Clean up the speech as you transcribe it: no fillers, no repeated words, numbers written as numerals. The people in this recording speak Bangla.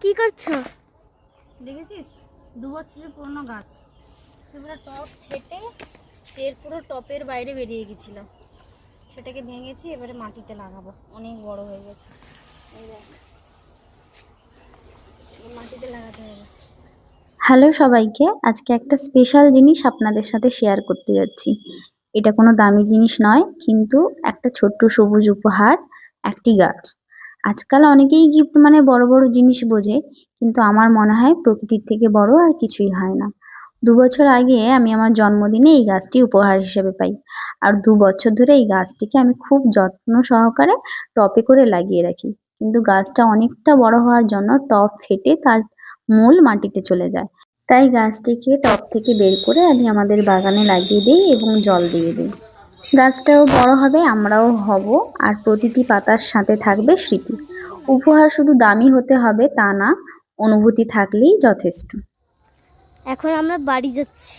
কি করছো? দেখেছিস 2 বছরের পুরনো গাছ, সেগুলো টপ ফেটে চের পুরো টপের বাইরে বেরিয়ে গেছিল। সেটাকে ভেঙেছি, এবারে মাটিতে লাগাবো। অনেক বড় হয়ে গেছে, এই দেখ, মাটিতে লাগাতে হবে। হ্যালো সবাইকে, আজকে একটা স্পেশাল জিনিস আপনাদের সাথে শেয়ার করতে যাচ্ছি। এটা কোনো দামি জিনিস নয়, কিন্তু একটা ছোট্ট সবুজ উপহার, একটি গাছ। আজকাল অনেকেই গিফট মানে বড় বড় জিনিস বোঝে, কিন্তু আমার মনে হয় প্রকৃতির থেকে বড় আর কিছুই হয় না। 2 বছর আগে আমি আমার জন্মদিনে এই গাছটি উপহার হিসেবে পাই, আর 2 বছর ধরে এই গাছটিকে আমি খুব যত্ন সহকারে টবে করে লাগিয়ে রাখি। কিন্তু গাছটা অনেকটা বড় হওয়ার জন্য টব ফেটে তার মূল মাটিতে চলে যায়। তাই গাছটিকে টব থেকে বের করে আমি আমাদের বাগানে লাগিয়ে দিই এবং জল দিয়ে দিই। গাছটাও বড় হবে, আমরাও হব, আর প্রতিটি পাতার সাথে থাকবে স্মৃতি। উপহার শুধু দামি হতে হবে তা না, অনুভূতি থাকলেই যথেষ্ট। এখন আমরা বাড়ি যাচ্ছি।